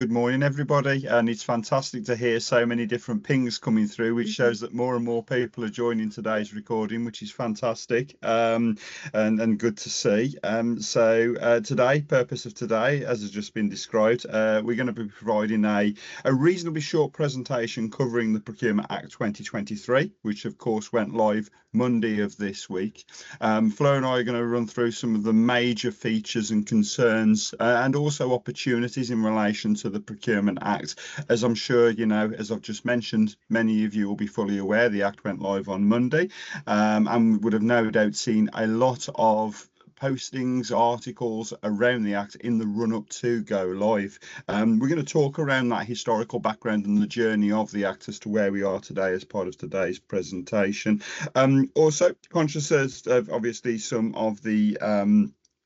Good morning, everybody, and it's fantastic to hear so many different pings coming through, which shows that more and more people are joining today's recording, which is fantastic and good to see. Purpose of today, as has just been described, we're going to be providing a reasonably short presentation covering the Procurement Act 2023, which of course went live Monday of this week. Flo and I are going to run through some of the major features and concerns and also opportunities in relation to the Procurement Act. As I'm sure you know, as I've just mentioned, many of you will be fully aware the Act went live on Monday and would have no doubt seen a lot of postings, articles around the Act in the run-up to go live. We're going to talk around that historical background and the journey of the Act as to where we are today as part of today's presentation. Also, conscious of obviously some of the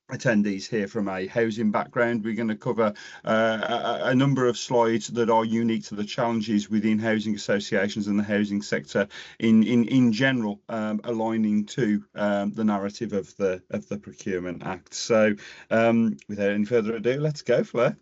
attendees here from a housing background, we're going to cover a number of slides that are unique to the challenges within housing associations and the housing sector in general, aligning to the narrative of the Procurement Act. So without any further ado, let's go, Flo.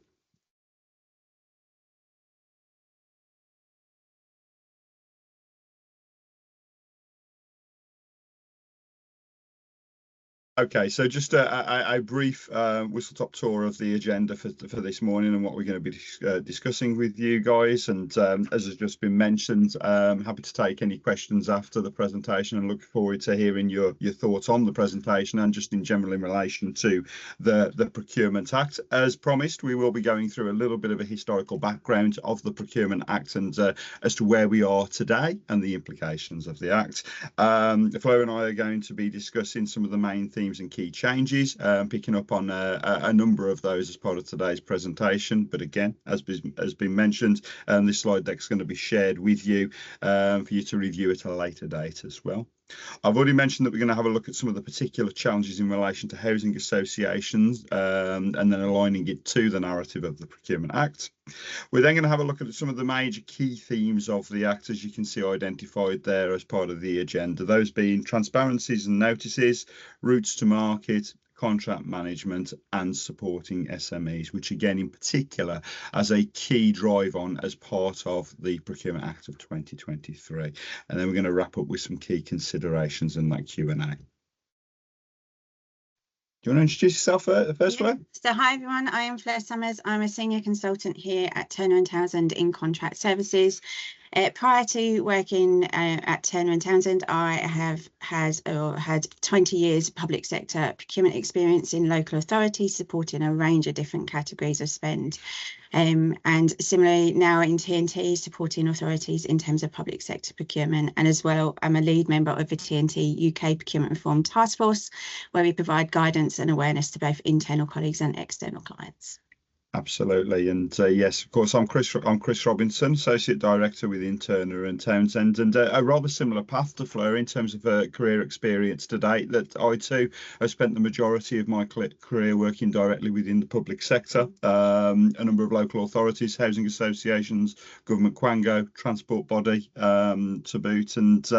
Okay, so just a brief whistle-top tour of the agenda for this morning and what we're going to be discussing with you guys. And as has just been mentioned, happy to take any questions after the presentation and look forward to hearing your thoughts on the presentation and just in general in relation to the Procurement Act. As promised, we will be going through a little bit of a historical background of the Procurement Act and as to where we are today and the implications of the Act. Flo and I are going to be discussing some of the main themes and key changes, picking up on a number of those as part of today's presentation. But again, as has been mentioned, this slide deck is going to be shared with you for you to review at a later date as well. I've already mentioned that we're going to have a look at some of the particular challenges in relation to housing associations and then aligning it to the narrative of the Procurement Act. We're then going to have a look at some of the major key themes of the Act, as you can see identified there as part of the agenda, those being transparencies and notices, routes to market, contract management and supporting SMEs, which again in particular as a key drive on as part of the Procurement Act of 2023. And then we're going to wrap up with some key considerations in that Q&A. Do you want to introduce yourself first, Flo? So hi everyone, I am Fleur Summers. I'm a senior consultant here at Turner & Townsend in contract services. Prior to working at Turner & Townsend, I have had 20 years public sector procurement experience in local authorities, supporting a range of different categories of spend. And similarly now in TNT, supporting authorities in terms of public sector procurement. And as well, I'm a lead member of the TNT UK Procurement Reform Task Force, where we provide guidance and awareness to both internal colleagues and external clients. Absolutely, and yes, of course, I'm Chris Robinson, Associate Director within Turner & Townsend, and a rather similar path to Fleur in terms of career experience to date. That I too have spent the majority of my career working directly within the public sector, a number of local authorities, housing associations, government quango, transport body to boot, and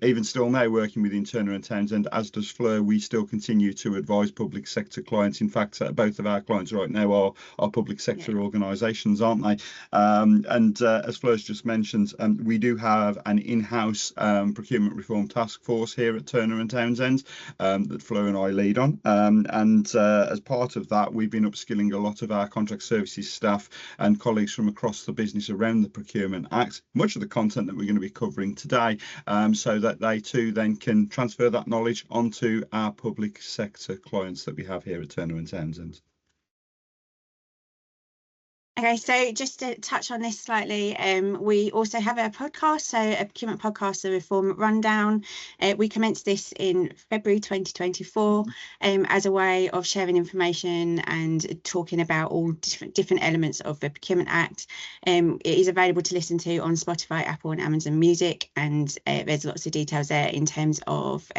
even still now working within Turner & Townsend, as does Fleur. We still continue to advise public sector clients. In fact, both of our clients right now are public sector organisations, aren't they? As Fleur's just mentioned, we do have an in-house procurement reform task force here at Turner & Townsend that Fleur and I lead on. As part of that, we've been upskilling a lot of our contract services staff and colleagues from across the business around the Procurement Act, much of the content that we're going to be covering today, so that they too then can transfer that knowledge onto our public sector clients that we have here at Turner & Townsend. Okay, so just to touch on this slightly, we also have a podcast, so a procurement podcast, the Reform Rundown. We commenced this in February 2024 as a way of sharing information and talking about all different elements of the Procurement Act. It is available to listen to on Spotify, Apple and Amazon Music, and there's lots of details there in terms of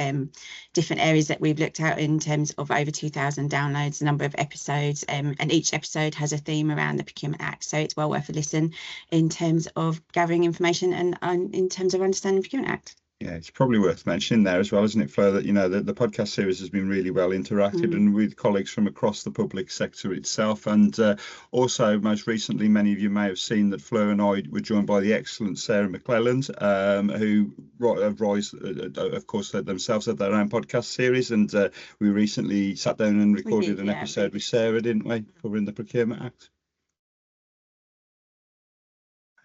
different areas that we've looked at in terms of over 2,000 downloads, a number of episodes, and each episode has a theme around the Procurement Act, so it's well worth a listen in terms of gathering information and in terms of understanding the Procurement Act. Yeah, it's probably worth mentioning there as well, isn't it, Fleur, that, you know, the podcast series has been really well interacted and with colleagues from across the public sector itself. And also, most recently, many of you may have seen that Fleur and I were joined by the excellent Sarah McClelland, who rise, of course, themselves have their own podcast series. And we recently sat down and recorded an episode with Sarah, didn't we, covering the Procurement Act?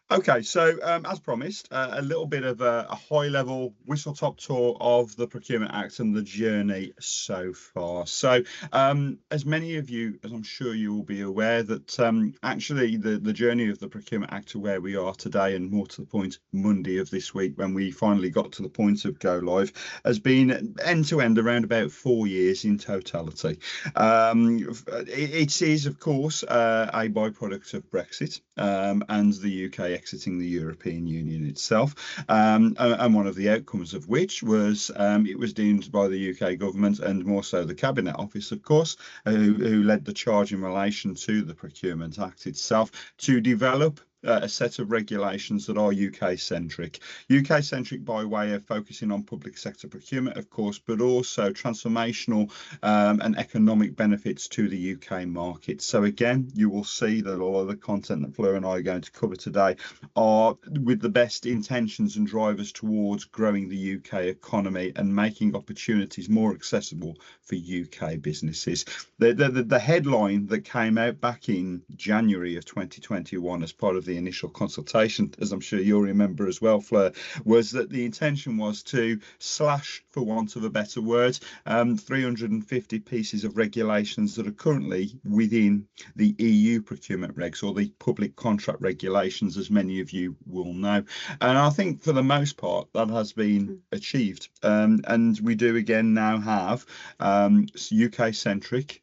Okay, so as promised, a little bit of a high-level whistle-top tour of the Procurement Act and the journey so far. So, as many of you, as I'm sure you will be aware, that actually the journey of the Procurement Act to where we are today, and more to the point, Monday of this week, when we finally got to the point of go live, has been end-to-end around about 4 years in totality. It is, of course, a byproduct of Brexit and the UK exiting the European Union itself, and one of the outcomes of which was it was deemed by the UK government, and more so the Cabinet Office, of course, who led the charge in relation to the Procurement Act itself, to develop a set of regulations that are UK-centric. UK-centric by way of focusing on public sector procurement, of course, but also transformational and economic benefits to the UK market. So again, you will see that all of the content that Fleur and I are going to cover today are with the best intentions and drivers towards growing the UK economy and making opportunities more accessible for UK businesses. The headline that came out back in January of 2021 as part of the initial consultation, as I'm sure you'll remember as well, Fleur, was that the intention was to slash, for want of a better word, 350 pieces of regulations that are currently within the EU procurement regs, or the public contract regulations, as many of you will know. And I think for the most part that has been achieved, and we do again now have UK-centric,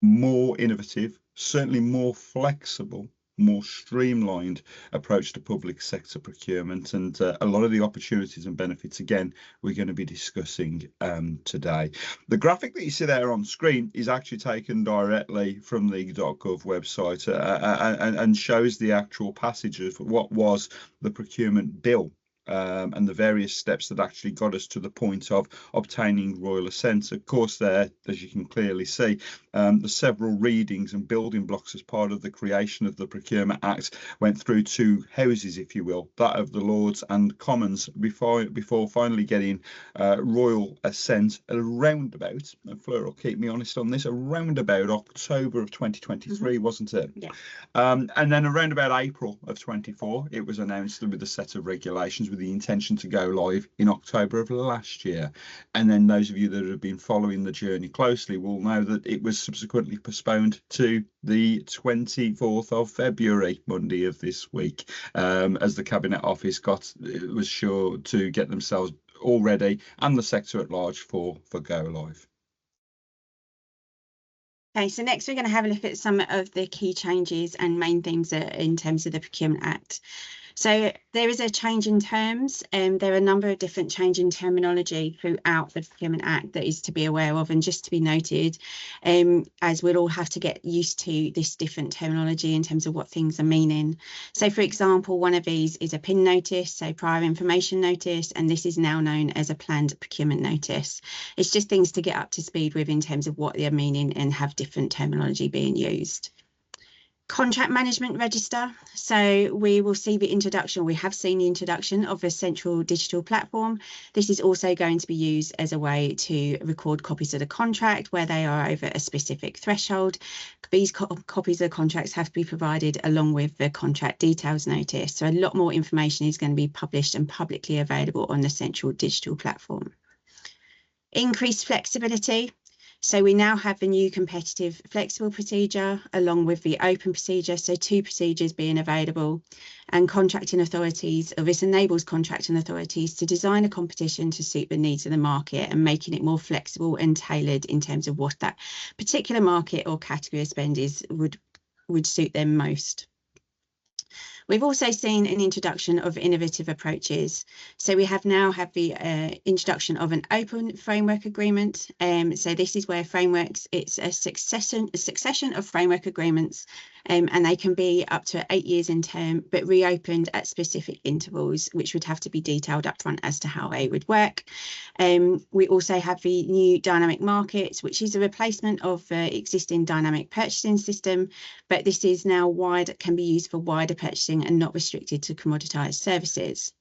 more innovative, certainly more flexible, more streamlined approach to public sector procurement, and a lot of the opportunities and benefits, again, we're going to be discussing today. The graphic that you see there on screen is actually taken directly from the .gov website and shows the actual passage of what was the procurement bill. And the various steps that actually got us to the point of obtaining royal assent. Of course, there, as you can clearly see, the several readings and building blocks as part of the creation of the Procurement Act went through two houses, if you will, that of the Lords and Commons, before finally getting royal assent around about, and Fleur will keep me honest on this, around about October of 2023, wasn't it? Yeah. And then around about April of 24, it was announced with a set of regulations with the intention to go live in October of last year. And then those of you that have been following the journey closely will know that it was subsequently postponed to the 24th of February, Monday of this week, as the Cabinet Office was sure to get themselves all ready, and the sector at large, for go live. Okay, so next we're going to have a look at some of the key changes and main themes in terms of the Procurement Act. So there is a change in terms, and there are a number of different change in terminology throughout the Procurement Act that is to be aware of, and just to be noted, as we'll all have to get used to this different terminology in terms of what things are meaning. So, for example, one of these is a PIN notice, so prior information notice, and this is now known as a planned procurement notice. It's just things to get up to speed with in terms of what they're meaning and have different terminology being used. Contract management register. So we will see the introduction, we have seen the introduction of a central digital platform. This is also going to be used as a way to record copies of the contract where they are over a specific threshold. These copies of the contracts have to be provided along with the contract details notice. So a lot more information is going to be published and publicly available on the central digital platform. Increased flexibility. So we now have the new competitive flexible procedure along with the open procedure, so two procedures being available, and contracting authorities, or this enables contracting authorities to design a competition to suit the needs of the market and making it more flexible and tailored in terms of what that particular market or category of spend is would suit them most. We've also seen an introduction of innovative approaches. So we have now had the introduction of an open framework agreement. So this is where frameworks, it's a succession of framework agreements and they can be up to 8 years in term, but reopened at specific intervals, which would have to be detailed upfront as to how they would work. We also have the new dynamic markets, which is a replacement of the existing dynamic purchasing system, but this is now can be used for wider purchasing and not restricted to commoditized services.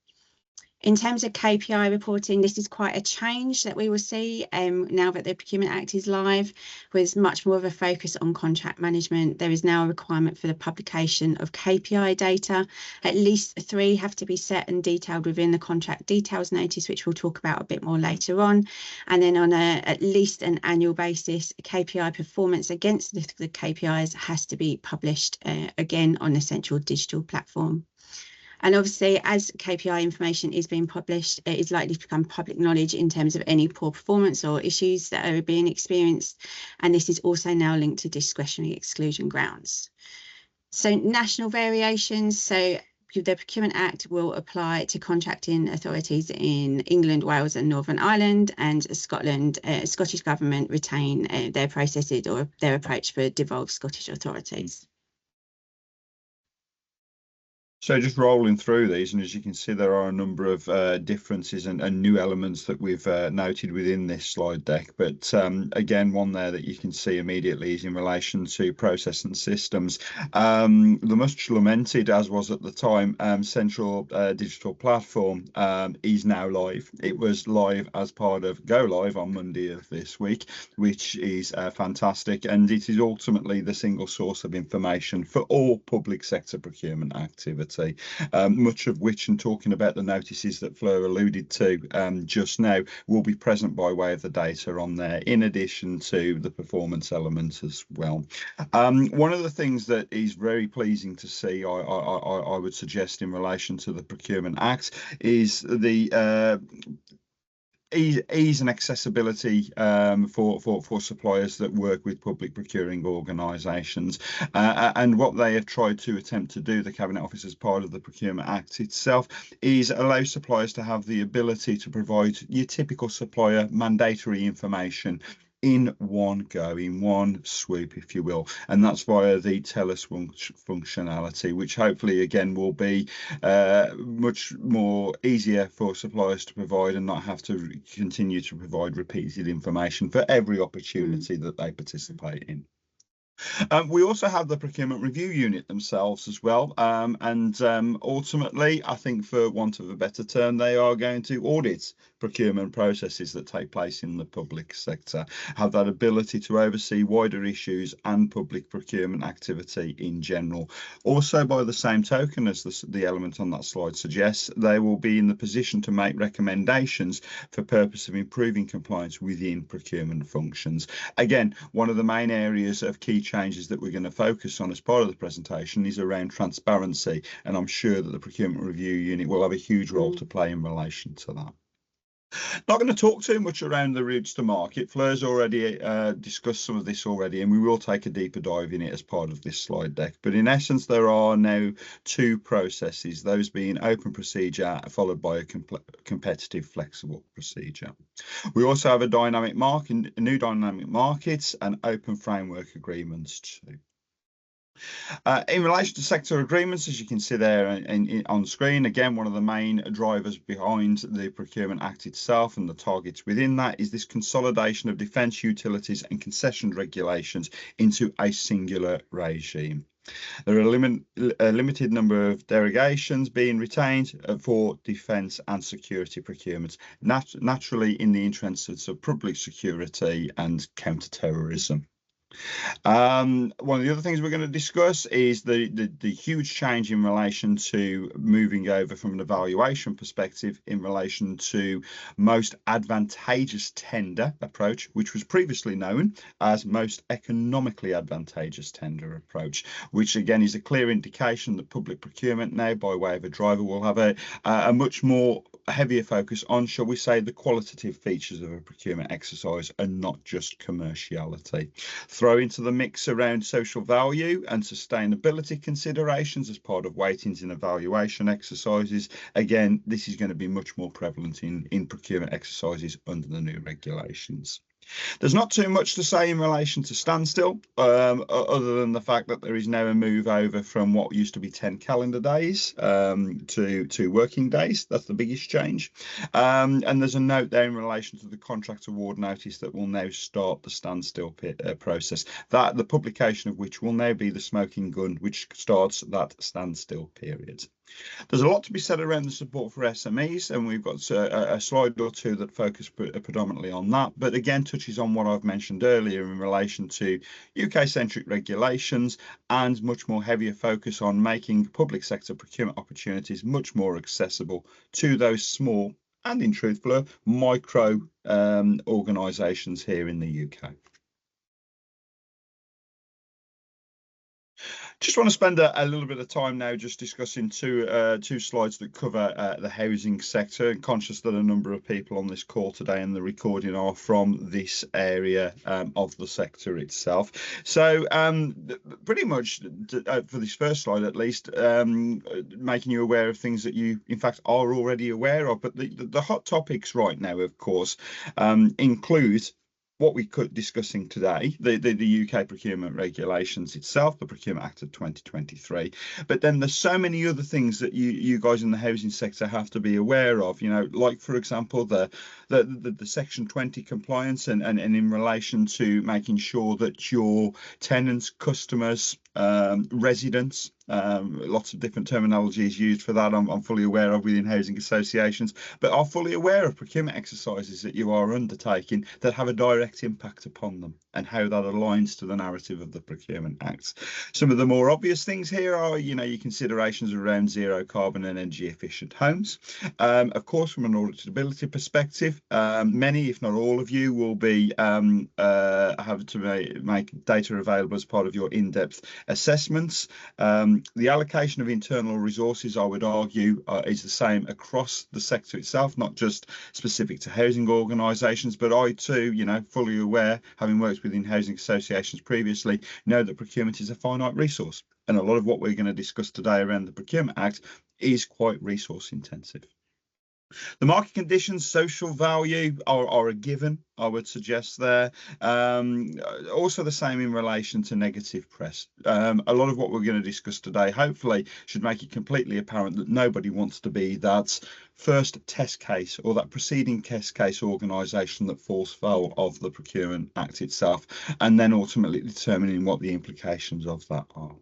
In terms of KPI reporting, this is quite a change that we will see now that the Procurement Act is live, with much more of a focus on contract management. There is now a requirement for the publication of KPI data. At least 3 have to be set and detailed within the contract details notice, which we'll talk about a bit more later on. And then on at least an annual basis, KPI performance against the KPIs has to be published again on the central digital platform. And obviously, as KPI information is being published, it is likely to become public knowledge in terms of any poor performance or issues that are being experienced. And this is also now linked to discretionary exclusion grounds. So national variations. So the Procurement Act will apply to contracting authorities in England, Wales and Northern Ireland, and Scotland, Scottish Government retain their processes or their approach for devolved Scottish authorities. So just rolling through these, and as you can see, there are a number of differences and new elements that we've noted within this slide deck. But again, one there that you can see immediately is in relation to process and systems. The much lamented, as was at the time, central digital platform is now live. It was live as part of Go Live on Monday of this week, which is fantastic. And it is ultimately the single source of information for all public sector procurement activity. Much of which, and talking about the notices that Fleur alluded to just now, will be present by way of the data on there, in addition to the performance elements as well. One of the things that is very pleasing to see, I would suggest, in relation to the Procurement Act is the ease and accessibility for suppliers that work with public procuring organisations, and what they have tried to attempt to do, the Cabinet Office, as part of the Procurement Act itself, is allow suppliers to have the ability to provide your typical supplier mandatory information in one go, in one swoop, if you will, and that's via the Tell Us functionality, which hopefully again will be much more easier for suppliers to provide and not have to continue to provide repeated information for every opportunity that they participate in. We also have the procurement review unit themselves as well, and ultimately, I think, for want of a better term, they are going to audit procurement processes that take place in the public sector, have that ability to oversee wider issues and public procurement activity in general. Also, by the same token, as the element on that slide suggests, they will be in the position to make recommendations for purpose of improving compliance within procurement functions. Again, one of the main areas of key changes that we're going to focus on as part of the presentation is around transparency, and I'm sure that the procurement review unit will have a huge role to play in relation to that. Not going to talk too much around the routes to market. Fleur's already discussed some of this already, and we will take a deeper dive in it as part of this slide deck. But in essence, there are now 2 processes, those being open procedure followed by a competitive flexible procedure. We also have a new dynamic markets and open framework agreements too. In relation to sector agreements, as you can see there on screen, again, one of the main drivers behind the Procurement Act itself and the targets within that is this consolidation of defence, utilities and concession regulations into a singular regime. There are a limited number of derogations being retained for defence and security procurement, naturally in the interests of public security and counter-terrorism. One of the other things we're going to discuss is the huge change in relation to moving over from an evaluation perspective in relation to most advantageous tender approach, which was previously known as most economically advantageous tender approach, which again is a clear indication that public procurement now, by way of a driver, will have a much more heavier focus on, shall we say, the qualitative features of a procurement exercise and not just commerciality. Throw into the mix around social value and sustainability considerations as part of weightings in evaluation exercises. Again, this is going to be much more prevalent in procurement exercises under the new regulations. There's not too much to say in relation to standstill, other than the fact that there is now a move over from what used to be 10 calendar days to working days. That's the biggest change. And there's a note there in relation to the contract award notice that will now start the standstill process. That the publication of which will now be the smoking gun, which starts that standstill period. There's a lot to be said around the support for SMEs, and we've got a slide or two that focus predominantly on that, but again touches on what I've mentioned earlier in relation to UK-centric regulations and much more heavier focus on making public sector procurement opportunities much more accessible to those small and, in truth, micro organisations here in the UK. Just want to spend a little bit of time now just discussing two slides that cover the housing sector, and conscious that a number of people on this call today and the recording are from this area of the sector itself. So pretty much for this first slide at least, making you aware of things that you in fact are already aware of, but the hot topics right now of course include what we could discussing today, the UK procurement regulations itself, the Procurement Act of 2023. But then there's so many other things that you guys in the housing sector have to be aware of, you know, like for example the Section 20 compliance and in relation to making sure that your tenants, customers, residents, lots of different terminologies used for that. I'm fully aware of within housing associations, but are fully aware of procurement exercises that you are undertaking that have a direct impact upon them and how that aligns to the narrative of the Procurement Act. Some of the more obvious things here are, you know, your considerations around zero carbon and energy efficient homes. Of course, from an auditability perspective, many, if not all of you, will be have to make data available as part of your in-depth assessments. The allocation of internal resources, I would argue, is the same across the sector itself, not just specific to housing organisations, but I too, you know, fully aware, having worked within housing associations previously, know that procurement is a finite resource. And a lot of what we're going to discuss today around the Procurement Act is quite resource intensive. The market conditions, social value are a given, I would suggest there. Also the same in relation to negative press. A lot of what we're going to discuss today hopefully should make it completely apparent that nobody wants to be that first test case or that preceding test case organisation that falls foul of the Procurement Act itself, and then ultimately determining what the implications of that are.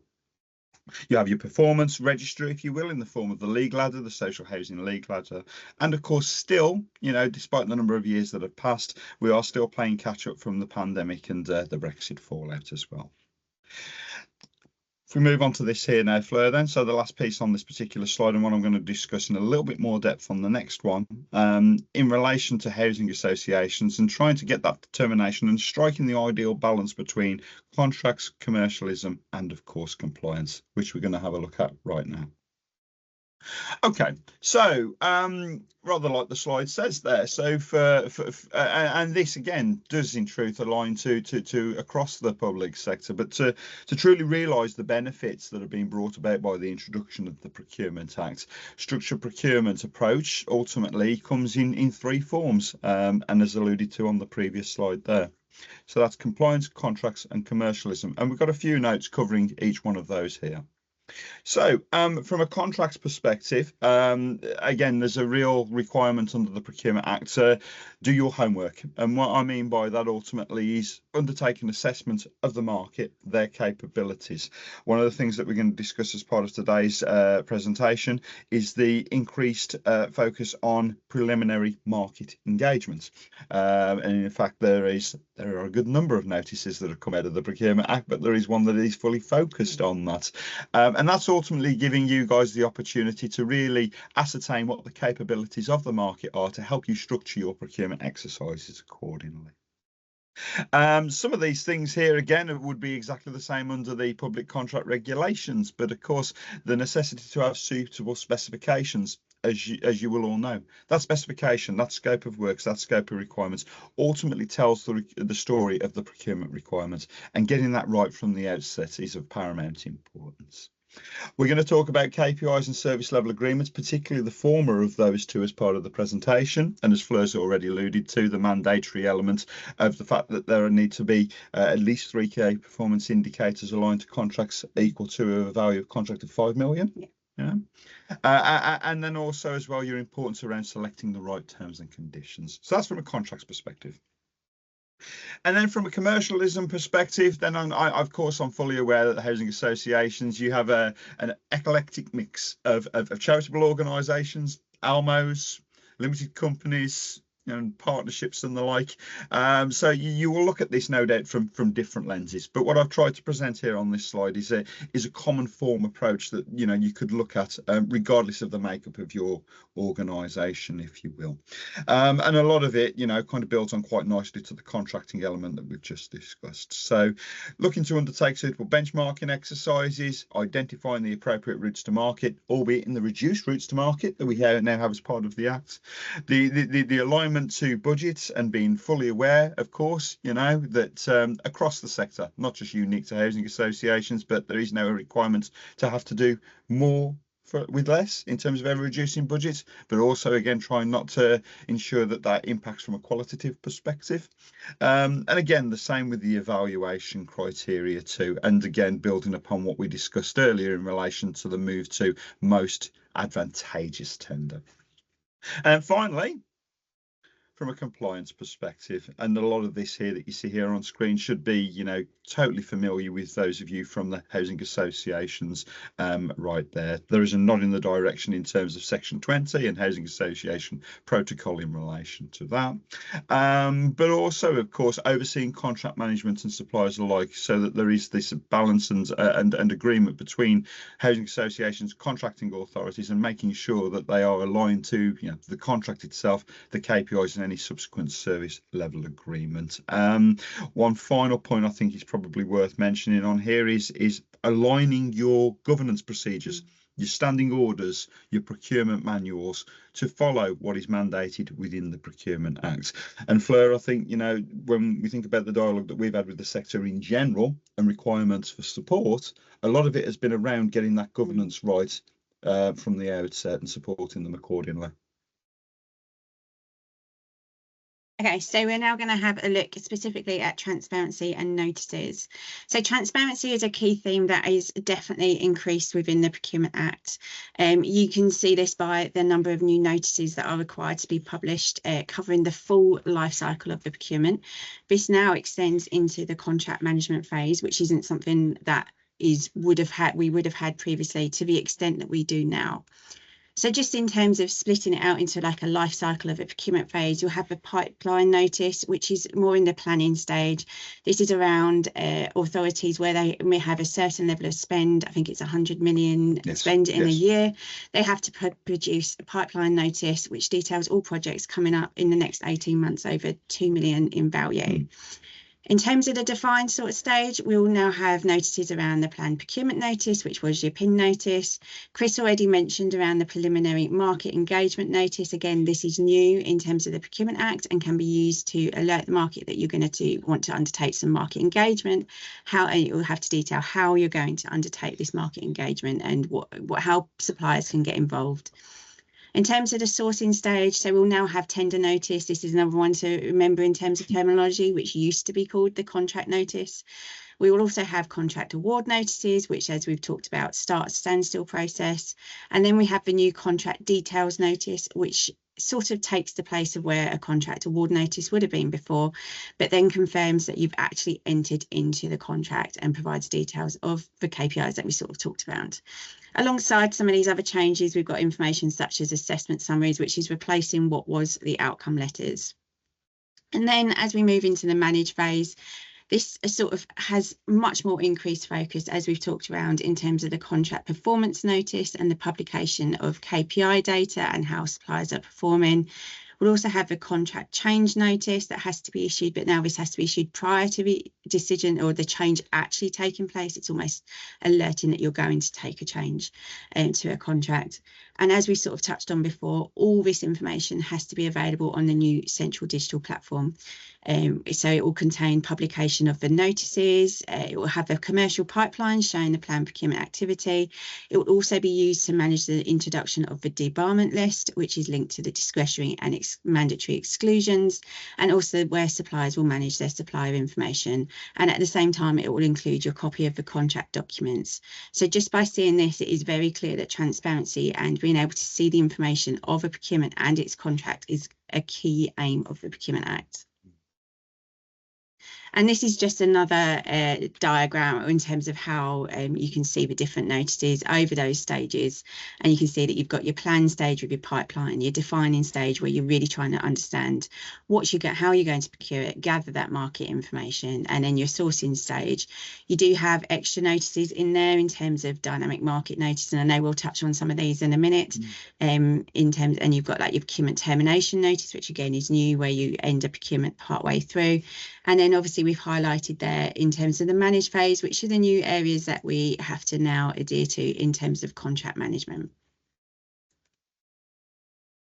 You have your performance register, if you will, in the form of the league ladder, the social housing league ladder. And of course, still, you know, despite the number of years that have passed, we are still playing catch up from the pandemic and the Brexit fallout as well. If we move on to this here now, Fleur, then, so the last piece on this particular slide and what I'm going to discuss in a little bit more depth on the next one, in relation to housing associations and trying to get that determination and striking the ideal balance between contracts, commercialism, and of course compliance, which we're going to have a look at right now. Okay, so rather like the slide says there, so and this again does in truth align to across the public sector, but to truly realise the benefits that have been brought about by the introduction of the Procurement Act, structured procurement approach ultimately comes in three forms, and as alluded to on the previous slide there. So that's compliance, contracts, and commercialism, and we've got a few notes covering each one of those here. So from a contracts perspective, again, there's a real requirement under the Procurement Act to do your homework. And what I mean by that ultimately is undertake an assessment of the market, their capabilities. One of the things that we're going to discuss as part of today's presentation is the increased focus on preliminary market engagement. And in fact, there are a good number of notices that have come out of the Procurement Act, but there is one that is fully focused on that. And that's ultimately giving you guys the opportunity to really ascertain what the capabilities of the market are to help you structure your procurement exercises accordingly. Some of these things here again would be exactly the same under the public contract regulations, but of course the necessity to have suitable specifications, as you will all know. That specification, that scope of works, that scope of requirements ultimately tells the story of the procurement requirements, and getting that right from the outset is of paramount importance. We're going to talk about KPIs and service level agreements, particularly the former of those two as part of the presentation. And as Fleur's already alluded to, the mandatory element of the fact that there need to be at least 3 key performance indicators aligned to contracts equal to a value of contract of 5 million. Yeah. And then also as well, your importance around selecting the right terms and conditions. So that's from a contracts perspective. And then from a commercialism perspective, then of course, I'm fully aware that the housing associations, you have an eclectic mix of charitable organisations, ALMOs, limited companies, and partnerships and the like. So you will look at this no doubt from different lenses. But what I've tried to present here on this slide is a common form approach that you could look at regardless of the makeup of your organisation, if you will. And a lot of it, kind of builds on quite nicely to the contracting element that we've just discussed. So looking to undertake suitable benchmarking exercises, identifying the appropriate routes to market, albeit in the reduced routes to market that we now have as part of the Act. The alignment to budgets and being fully aware, of course, that across the sector, not just unique to housing associations, but there is now a requirement to have to do more with less in terms of ever reducing budgets, but also again trying not to ensure that impacts from a qualitative perspective. And again, the same with the evaluation criteria too, and again building upon what we discussed earlier in relation to the move to most advantageous tender. And finally, from a compliance perspective, and a lot of this here that you see here on screen should be, totally familiar with those of you from the housing associations right there. There is a nod in the direction in terms of Section 20 and housing association protocol in relation to that. But also, of course, overseeing contract management and suppliers alike, so that there is this balance and agreement between housing associations, contracting authorities, and making sure that they are aligned to the contract itself, the KPIs, and any subsequent service level agreement. One final point I think is probably worth mentioning on here is aligning your governance procedures, your standing orders, your procurement manuals to follow what is mandated within the Procurement Act. And Fleur, I think, when we think about the dialogue that we've had with the sector in general and requirements for support, a lot of it has been around getting that governance right from the outset and supporting them accordingly. Okay, so we're now going to have a look specifically at transparency and notices. So transparency is a key theme that is definitely increased within the Procurement Act. You can see this by the number of new notices that are required to be published, covering the full life cycle of the procurement. This now extends into the contract management phase, which isn't something that we would have had previously to the extent that we do now. So just in terms of splitting it out into like a life cycle of a procurement phase, you'll have a pipeline notice, which is more in the planning stage. This is around authorities where they may have a certain level of spend. I think it's 100 million spend in a year. They have to produce a pipeline notice, which details all projects coming up in the next 18 months over 2 million in value. In terms of the defined sort of stage, we will now have notices around the planned procurement notice, which was your PIN notice. Chris already mentioned around the preliminary market engagement notice. Again, this is new in terms of the Procurement Act and can be used to alert the market that you're going to want to undertake some market engagement. It will have to detail how you're going to undertake this market engagement and how suppliers can get involved. In terms of the sourcing stage, so we'll now have tender notice. This is another one to remember in terms of terminology, which used to be called the contract notice. We will also have contract award notices, which, as we've talked about, start standstill process. And then we have the new contract details notice, which sort of takes the place of where a contract award notice would have been before, but then confirms that you've actually entered into the contract and provides details of the KPIs that we sort of talked about. Alongside some of these other changes, we've got information such as assessment summaries, which is replacing what was the outcome letters. And then as we move into the manage phase, this sort of has much more increased focus, as we've talked around, in terms of the contract performance notice and the publication of KPI data and how suppliers are performing. We'll also have a contract change notice that has to be issued, but now this has to be issued prior to the decision or the change actually taking place. It's almost alerting that you're going to take a change to a contract. And as we sort of touched on before, all this information has to be available on the new central digital platform. So it will contain publication of the notices. It will have a commercial pipeline showing the planned procurement activity. It will also be used to manage the introduction of the debarment list, which is linked to the discretionary and mandatory exclusions, and also where suppliers will manage their supplier information. And at the same time, it will include your copy of the contract documents. So just by seeing this, it is very clear that transparency and being able to see the information of a procurement and its contract is a key aim of the Procurement Act. And this is just another diagram in terms of how you can see the different notices over those stages. And you can see that you've got your plan stage with your pipeline, your defining stage where you're really trying to understand how you're going to procure it, gather that market information, and then your sourcing stage. You do have extra notices in there in terms of dynamic market notice, and I know we'll touch on some of these in a minute. And you've got like your procurement termination notice, which again is new, where you end a procurement partway through. And then obviously we've highlighted there in terms of the managed phase, which are the new areas that we have to now adhere to in terms of contract management.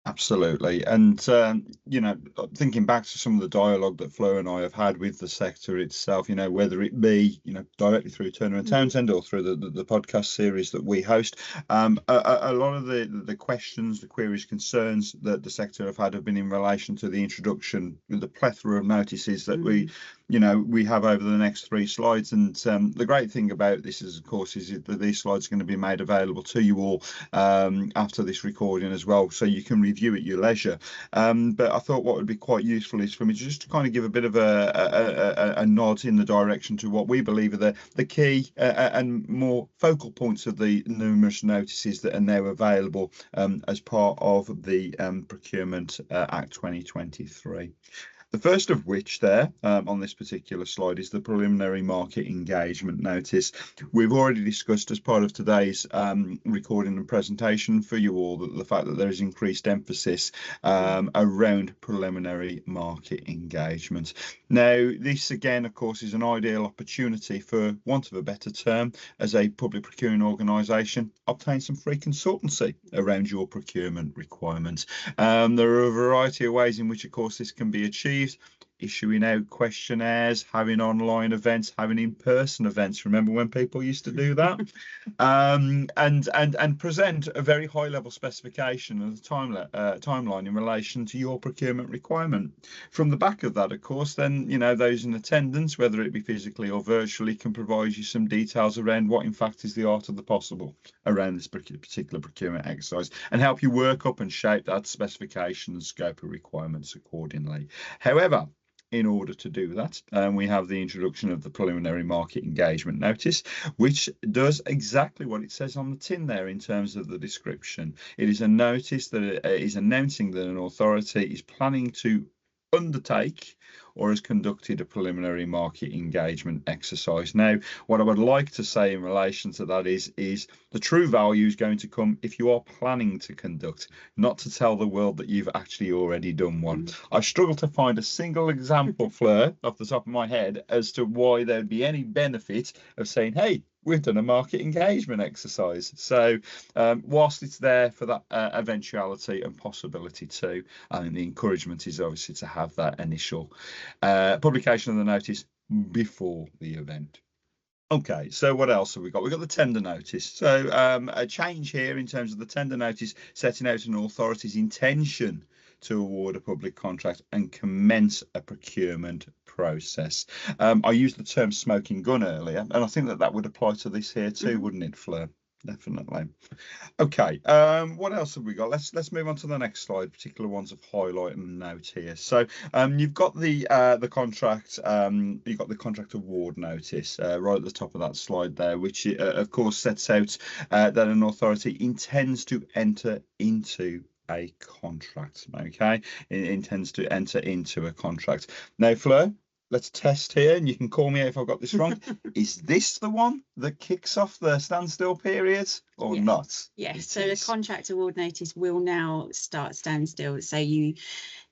Absolutely. And, thinking back to some of the dialogue that Fleur and I have had with the sector itself, whether it be, directly through Turner and Townsend or through the podcast series that we host, a lot of the questions, the queries, concerns that the sector have been in relation to the introduction, the plethora of notices that we have over the next 3 slides. And the great thing about this is, of course, is that these slides are going to be made available to you all after this recording as well, so you can review at your leisure. But I thought what would be quite useful is for me just to kind of give a bit of a nod in the direction to what we believe are the key and more focal points of the numerous notices that are now available as part of the Procurement Act 2023. The first of which there on this particular slide is the preliminary market engagement notice. We've already discussed as part of today's recording and presentation for you all the fact that there is increased emphasis around preliminary market engagement. Now, this again, of course, is an ideal opportunity, for want of a better term, as a public procuring organisation, obtain some free consultancy around your procurement requirements. There are a variety of ways in which, of course, this can be achieved. Issuing out questionnaires, having online events, having in-person events. Remember when people used to do that? And present a very high-level specification of the timeline in relation to your procurement requirement. From the back of that, of course, then those in attendance, whether it be physically or virtually, can provide you some details around what, in fact, is the art of the possible around this particular procurement exercise, and help you work up and shape that specification and scope of requirements accordingly. However, in order to do that, we have the introduction of the preliminary market engagement notice, which does exactly what it says on the tin there in terms of the description. It is a notice that is announcing that an authority is planning to undertake or has conducted a preliminary market engagement exercise. Now, what I would like to say in relation to that is the true value is going to come if you are planning to conduct, not to tell the world that you've actually already done one. I struggle to find a single example, Fleur, off the top of my head, as to why there'd be any benefit of saying, hey, we've done a market engagement exercise. So whilst it's there for that eventuality and possibility too, I think the encouragement is obviously to have that initial publication of the notice before the event. Okay, so what else have we got? We've got the tender notice. So a change here in terms of the tender notice, setting out an authority's intention to award a public contract and commence a procurement process. I used the term smoking gun earlier, and I think that would apply to this here too, wouldn't it, Fleur? Definitely. Okay, what else have we got? Let's move on to the next slide, particular ones of highlight and note here. So you've got the contract, you've got the contract award notice right at the top of that slide there, which of course sets out that an authority intends to enter into a contract. Okay, it intends to enter into a contract. Now, Fleur, let's test here, and you can call me out if I've got this wrong. Is this the one that kicks off the standstill period or not? Yes, so the contract award notice will now start standstill. So the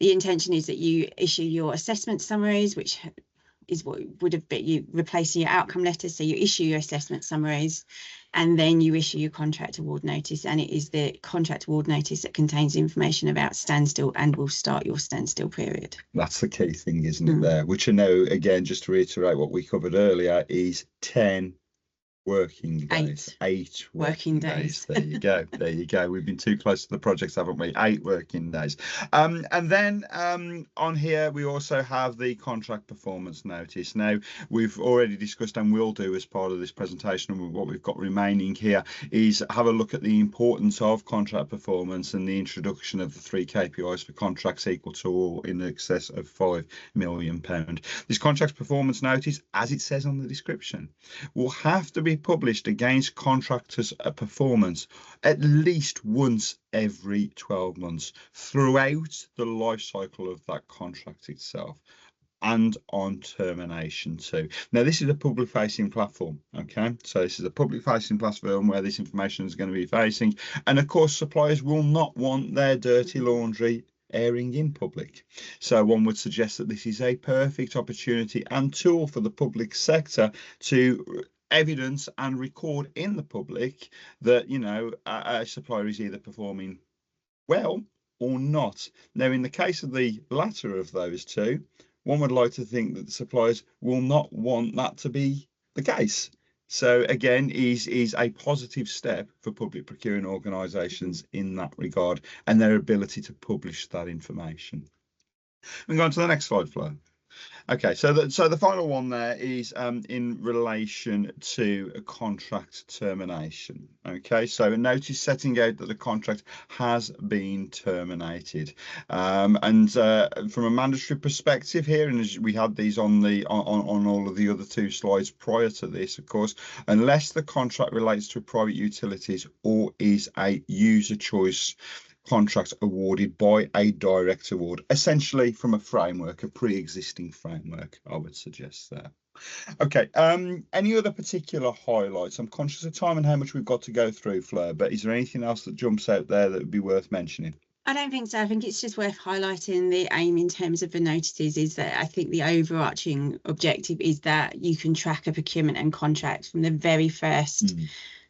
intention is that you issue your assessment summaries, which is what would have been you replacing your outcome letters. So you issue your assessment summaries, and then you issue your contract award notice, and it is the contract award notice that contains information about standstill and will start your standstill period. That's the key thing, isn't it, there? Which I know, again, just to reiterate what we covered earlier, is 10 working days. 8 working days. There you go. There you go. We've been too close to the projects, haven't we? 8 working days. And then on here we also have the contract performance notice. Now, we've already discussed, and will do as part of this presentation, and what we've got remaining here is have a look at the importance of contract performance and the introduction of the 3 KPIs for contracts equal to or in excess of £5 million. This contract performance notice, as it says on the description, will have to be published against contractors' performance at least once every 12 months throughout the life cycle of that contract itself, and on termination too. Now, this is a public facing platform, okay? So this is a public facing platform where this information is going to be facing, and of course suppliers will not want their dirty laundry airing in public. So one would suggest that this is a perfect opportunity and tool for the public sector to evidence and record in the public that, you know, a supplier is either performing well or not. Now, in the case of the latter of those two, one would like to think that the suppliers will not want that to be the case. So again, is a positive step for public procuring organisations in that regard, and their ability to publish that information. We go on to the next slide, Flo. Okay, so the final one there is in relation to a contract termination. Okay, so a notice setting out that the contract has been terminated, and from a mandatory perspective here, and as we had these on all of the other 2 slides prior to this, of course, unless the contract relates to private utilities or is a user choice contract awarded by a direct award, essentially from a framework, a pre-existing framework, I would suggest there. Okay, any other particular highlights? I'm conscious of time and how much we've got to go through, Fleur, but is there anything else that jumps out there that would be worth mentioning? I don't think so. I think it's just worth highlighting the aim in terms of the notices is that I think the overarching objective is that you can track a procurement and contract from the very first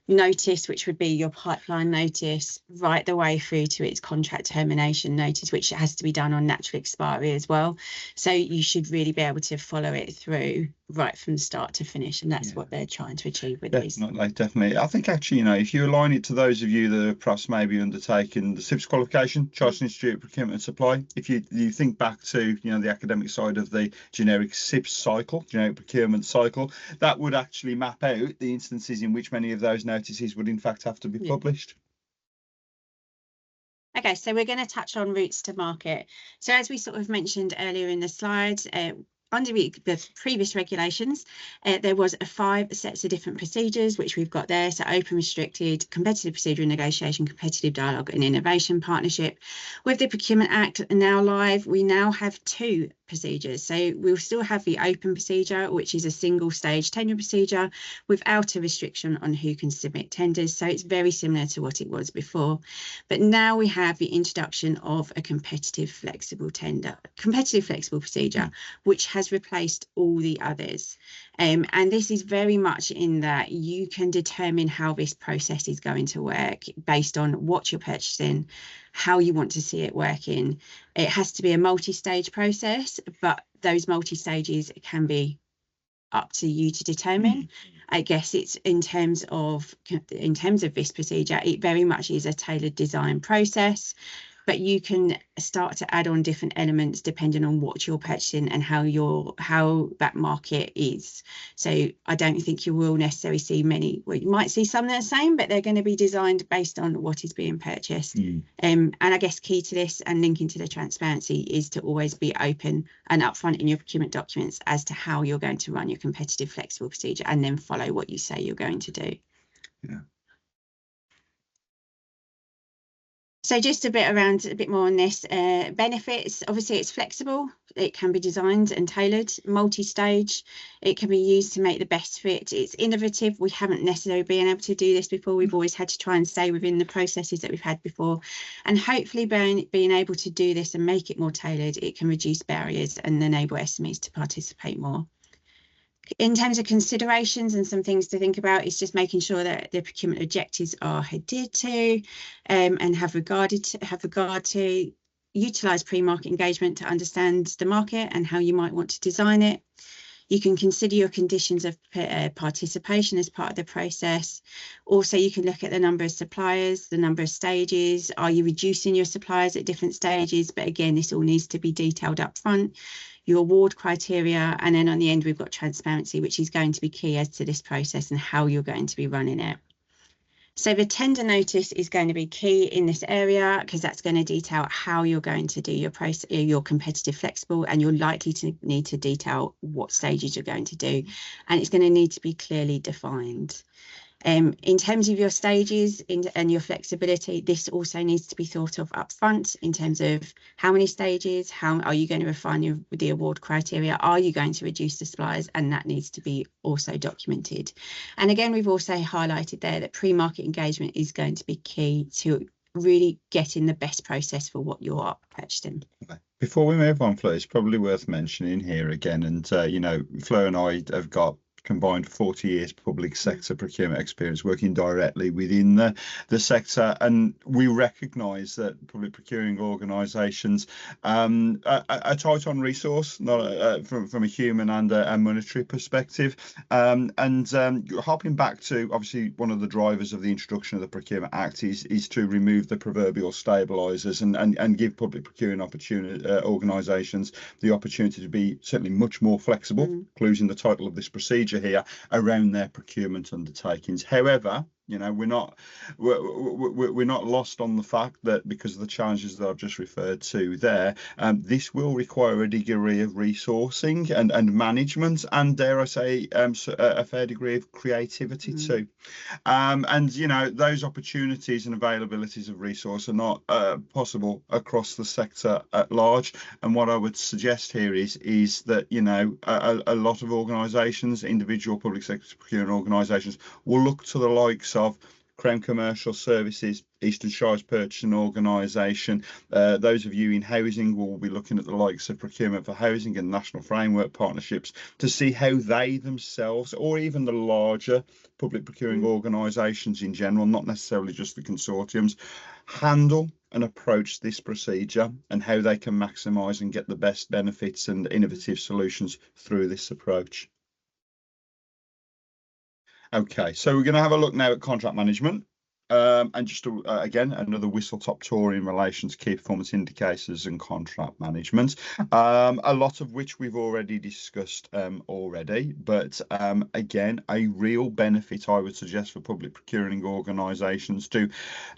notice, which would be your pipeline notice, right the way through to its contract termination notice, which has to be done on natural expiry as well. So you should really be able to follow it through right from start to finish, and that's what they're trying to achieve with these. Definitely. I think actually, you know, if you align it to those of you that have perhaps maybe undertaken the SIPS qualification, Chartered Institute of Procurement and Supply, if you think back to, you know, the academic side of the generic SIPS cycle, generic procurement cycle, that would actually map out the instances in which many of those notices would in fact have to be published. Okay, so we're going to touch on routes to market. So as we sort of mentioned earlier in the slides, under the previous regulations, there was 5 sets of different procedures, which we've got there. So open, restricted, competitive procedure and negotiation, competitive dialogue and innovation partnership. With the Procurement Act now live, we now have 2 procedures. So we'll still have the open procedure, which is a single stage tender procedure without a restriction on who can submit tenders. So it's very similar to what it was before. But now we have the introduction of a competitive flexible procedure, which has replaced all the others. And this is very much in that you can determine how this process is going to work based on what you're purchasing, how you want to see it working. It has to be a multi-stage process, but those multi-stages can be up to you to determine. I guess it's in terms of this procedure, it very much is a tailored design process, but you can start to add on different elements depending on what you're purchasing and how that market is. So I don't think you will necessarily see many. Well, you might see some that are the same, but they're going to be designed based on what is being purchased. And I guess key to this and linking to the transparency is to always be open and upfront in your procurement documents as to how you're going to run your competitive flexible procedure, and then follow what you say you're going to do. So just a bit more on this. Benefits, obviously it's flexible, it can be designed and tailored, multi-stage, it can be used to make the best fit. It's innovative. We haven't necessarily been able to do this before. We've always had to try and stay within the processes that we've had before, and hopefully being able to do this and make it more tailored, it can reduce barriers and enable SMEs to participate more. In terms of considerations and some things to think about, it's just making sure that the procurement objectives are adhered to, and have regard to utilise pre-market engagement to understand the market and how you might want to design it. You can consider your conditions of participation as part of the process. Also, you can look at the number of suppliers, the number of stages. Are you reducing your suppliers at different stages? But again, this all needs to be detailed up front. Your award criteria, and then on the end, we've got transparency, which is going to be key as to this process and how you're going to be running it. So the tender notice is going to be key in this area, because that's going to detail how you're going to do your competitive flexible, and you're likely to need to detail what stages you're going to do, and it's going to need to be clearly defined. In terms of your stages and your flexibility, this also needs to be thought of up front in terms of how many stages, how are you going to refine the award criteria, are you going to reduce the suppliers, and that needs to be also documented. And again, we've also highlighted there that pre-market engagement is going to be key to really getting the best process for what you're purchasing. Before we move on, Flo, it's probably worth mentioning here again, and you know, Flo and I have got combined 40 years public sector procurement experience working directly within the sector, and we recognise that public procuring organisations are tight on resource, not from a human and a monetary perspective, and harping back to obviously one of the drivers of the introduction of the Procurement Act is to remove the proverbial stabilisers and give public procuring organisations the opportunity to be certainly much more flexible, including the title of this procedure here, around their procurement undertakings. However, you know, we're not lost on the fact that because of the challenges that I've just referred to there, this will require a degree of resourcing and management, and dare I say, a fair degree of creativity too. And you know, those opportunities and availabilities of resource are not possible across the sector at large. And what I would suggest here is that, you know, a lot of organisations, individual public sector procurement organisations, will look to the likes of Crown Commercial Services, Eastern Shires Purchasing Organisation. Those of you in housing will be looking at the likes of Procurement for Housing and National Framework Partnerships to see how they themselves, or even the larger public procuring organisations in general, not necessarily just the consortiums, handle and approach this procedure, and how they can maximise and get the best benefits and innovative solutions through this approach. Okay, so we're going to have a look now at contract management, and just again, another whistle-top tour in relation to key performance indicators and contract management, a lot of which we've already discussed already, but again, a real benefit I would suggest for public procuring organisations to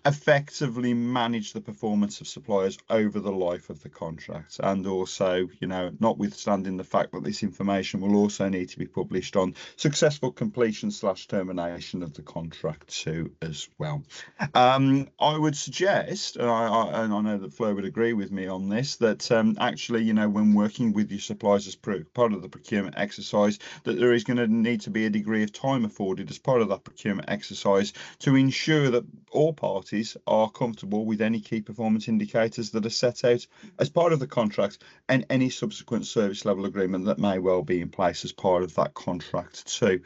effectively manage the performance of suppliers over the life of the contract, and also, you know, notwithstanding the fact that this information will also need to be published on successful completion / termination of the contract too as well. I would suggest, and I know that Flo would agree with me on this, that actually, you know, when working with your suppliers as part of the procurement exercise, that there is going to need to be a degree of time afforded as part of that procurement exercise to ensure that all parties are comfortable with any key performance indicators that are set out as part of the contract, and any subsequent service level agreement that may well be in place as part of that contract too.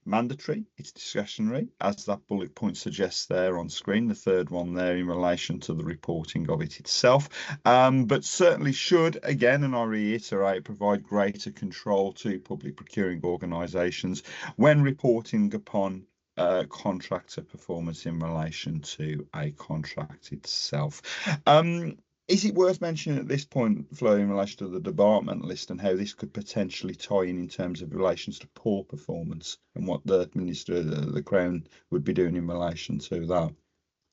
Mandatory, it's discretionary, as that bullet point suggests there on screen, the third one there in relation to the reporting of it itself, but certainly should, again, and I reiterate, provide greater control to public procuring organisations when reporting upon contractor performance in relation to a contract itself. Is it worth mentioning at this point, Flo, in relation to the debarment list and how this could potentially tie in terms of relations to poor performance, and what the Minister of the Crown would be doing in relation to that?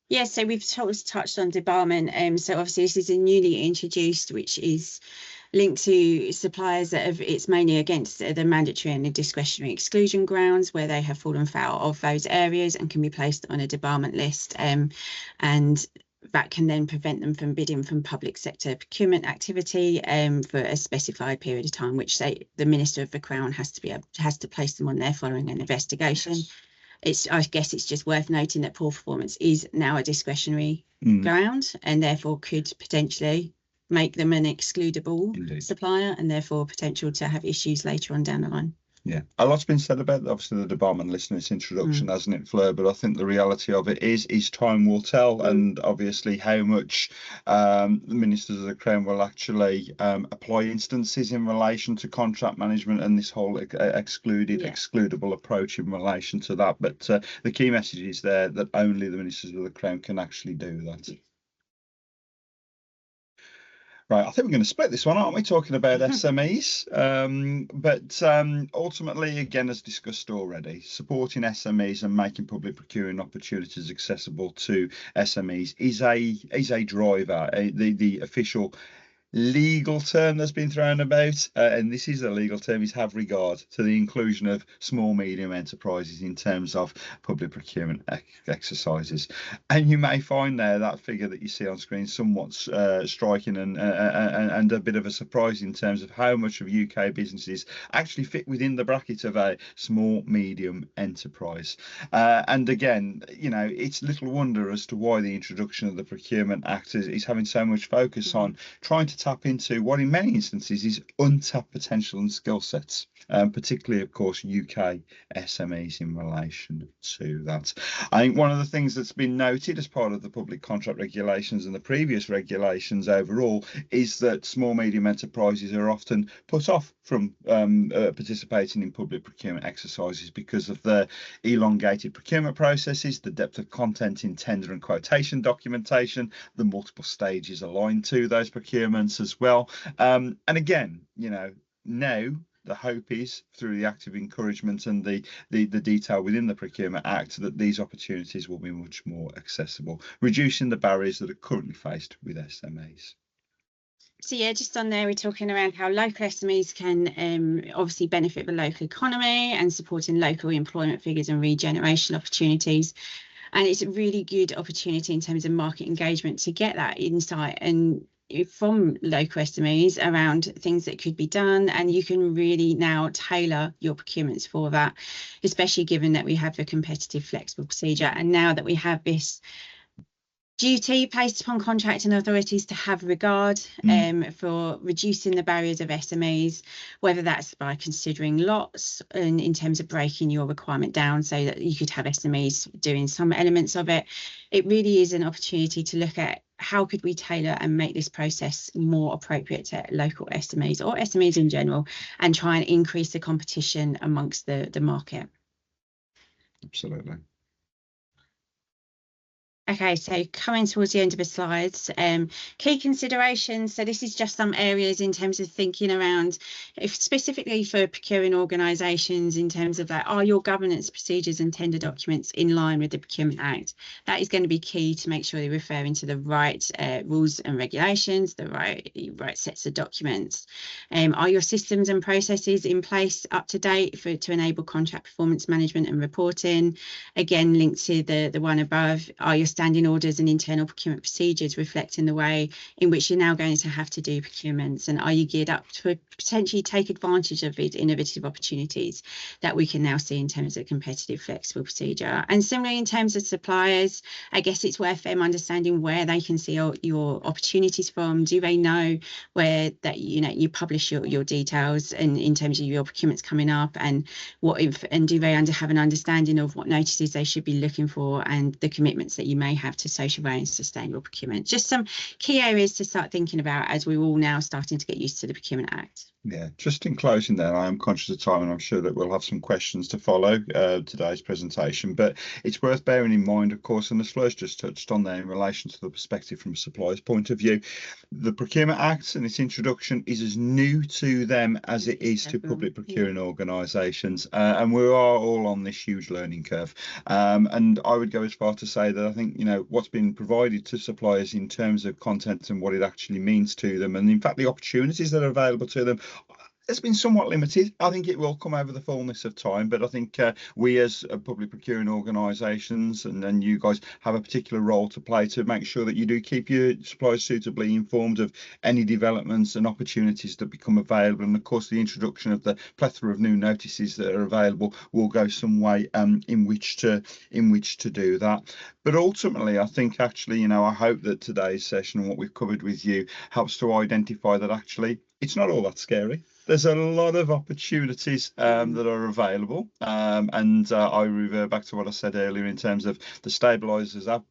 Yeah, so we've touched on debarment. So obviously this is a newly introduced, which is linked to suppliers that have, it's mainly against the mandatory and the discretionary exclusion grounds, where they have fallen foul of those areas and can be placed on a debarment list. And that can then prevent them from bidding from public sector procurement activity for a specified period of time, which the Minister of the Crown has to place them on there following an investigation. I guess it's just worth noting that poor performance is now a discretionary ground, and therefore could potentially make them an excludable Indeed. supplier, and therefore potential to have issues later on down the line. Yeah, a lot's been said about obviously the department list in its introduction, hasn't it, Fleur? But I think the reality of it is time will tell, and obviously how much the ministers of the Crown will actually apply instances in relation to contract management and this whole excludable approach in relation to that. But the key message is there that only the ministers of the Crown can actually do that. Right, I think we're going to split this one, aren't we, talking about SMEs? But ultimately, again, as discussed already, supporting SMEs and making public procurement opportunities accessible to SMEs is a driver. The official legal term that's been thrown about, and this is a legal term, is have regard to the inclusion of small medium enterprises in terms of public procurement exercises. And you may find there that figure that you see on screen somewhat striking and a bit of a surprise in terms of how much of UK businesses actually fit within the bracket of a small medium enterprise. And again, you know, it's little wonder as to why the introduction of the Procurement Act is having so much focus on trying to tap into what in many instances is untapped potential and skill sets, particularly of course UK SMEs in relation to that. I think one of the things that's been noted as part of the public contract regulations and the previous regulations overall is that small medium enterprises are often put off from participating in public procurement exercises because of the elongated procurement processes, the depth of content in tender and quotation documentation, the multiple stages aligned to those procurements as well. And again, you know, now the hope is through the active encouragement and the detail within the Procurement Act that these opportunities will be much more accessible, reducing the barriers that are currently faced with SMEs. So yeah, just on there, we're talking around how local SMEs can obviously benefit the local economy and supporting local employment figures and regeneration opportunities. And it's a really good opportunity in terms of market engagement to get that insight and from local SMEs around things that could be done, and you can really now tailor your procurements for that, especially given that we have a competitive flexible procedure, and now that we have this duty placed upon contracting authorities to have regard for reducing the barriers of SMEs, whether that's by considering lots and in terms of breaking your requirement down so that you could have SMEs doing some elements of it. It really is an opportunity to look at how could we tailor and make this process more appropriate to local SMEs or SMEs in general, and try and increase the competition amongst the market. Absolutely. Okay, so coming towards the end of the slides, key considerations. So this is just some areas in terms of thinking around, if specifically for procuring organisations, in terms of like, are your governance procedures and tender documents in line with the Procurement Act? That is going to be key to make sure you're referring to the right rules and regulations, the right sets of documents. Are your systems and processes in place up to date to enable contract performance management and reporting? Again, linked to the one above, are your standing orders and internal procurement procedures reflecting the way in which you're now going to have to do procurements, and are you geared up to potentially take advantage of these innovative opportunities that we can now see in terms of competitive flexible procedure? And similarly, in terms of suppliers, I guess it's worth them understanding where they can see your opportunities from. Do they know where that you publish your details and in terms of your procurements coming up, and do they have an understanding of what notices they should be looking for and the commitments that you may have to social and sustainable procurement? Just some key areas to start thinking about as we're all now starting to get used to the Procurement Act. Yeah, just in closing then, I am conscious of time and I'm sure that we'll have some questions to follow today's presentation, but it's worth bearing in mind, of course, and as Fleur's just touched on there in relation to the perspective from a supplier's point of view, the Procurement Act and its introduction is as new to them as it is to public procuring organisations, and we are all on this huge learning curve. And I would go as far to say that I think, you know, what's been provided to suppliers in terms of content and what it actually means to them, and in fact the opportunities that are available to them, It's been somewhat limited. I think it will come over the fullness of time, but I think we as public procuring organisations and you guys have a particular role to play to make sure that you do keep your suppliers suitably informed of any developments and opportunities that become available. And of course, the introduction of the plethora of new notices that are available will go some way in which to do that. But ultimately, I think actually, I hope that today's session and what we've covered with you helps to identify that actually it's not all that scary. There's a lot of opportunities that are available, and I revert back to what I said earlier in terms of the stabilisers have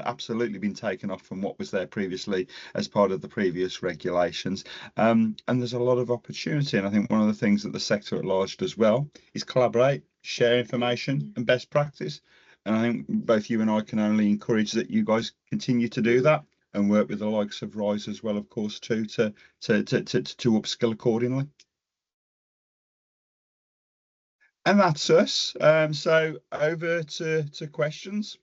absolutely been taken off from what was there previously as part of the previous regulations, and there's a lot of opportunity. And I think one of the things that the sector at large does well is collaborate, share information and best practice. And I think both you and I can only encourage that you guys continue to do that and work with the likes of Rise as well, of course, too, to upskill accordingly. And that's us. So over to questions.